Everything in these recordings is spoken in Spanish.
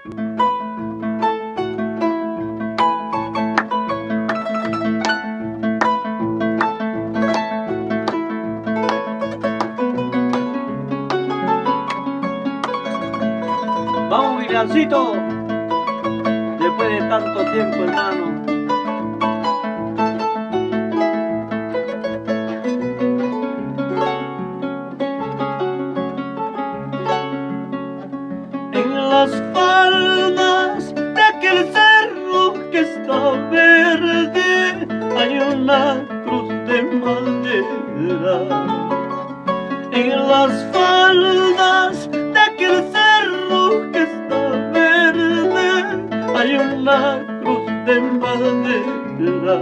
Vamos, Williamcito, después de tanto tiempo, hermano. En las faldas de aquel cerro que está verde hay una cruz de madera. En las faldas de aquel cerro que está verde hay una cruz de madera.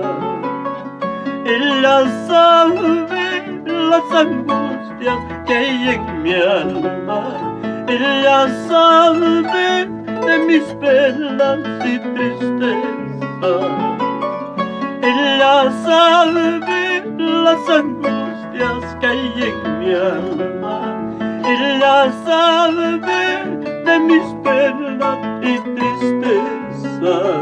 Ella sabe las angustias que hay en mi alma. Ella sabe de mis penas y tristezas. Ella sabe las angustias que hay en mi alma. Ella sabe de mis penas y tristezas.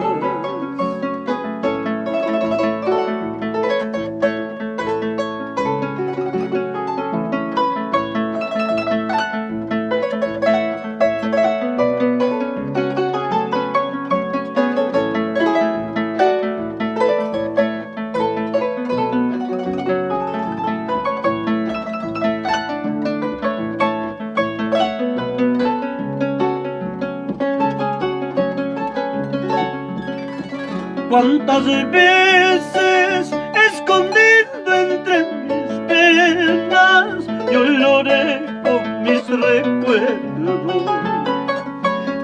Cuántas veces escondido entre mis penas yo lloré con mis recuerdos.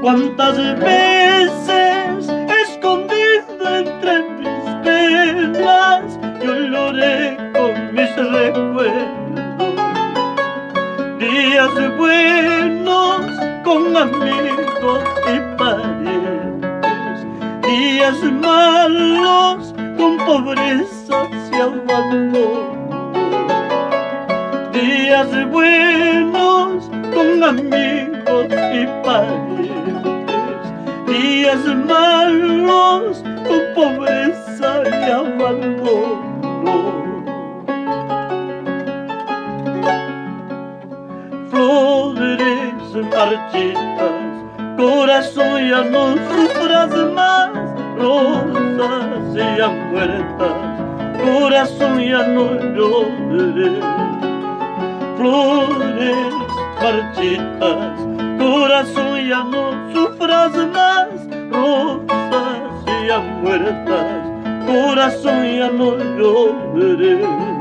Cuántas veces escondido entre mis penas yo lloré con mis recuerdos. Días buenos con amigos y parientes, días malos con pobreza y abandono. Días buenos con amigos y parientes, días malos con pobreza y abandono. Flores marchitas, corazón, ya no sufras más. Rosas ya muertas, corazón, ya no llores. Flores marchitas, corazón, ya no sufras más. Rosas ya muertas, corazón, ya no llores.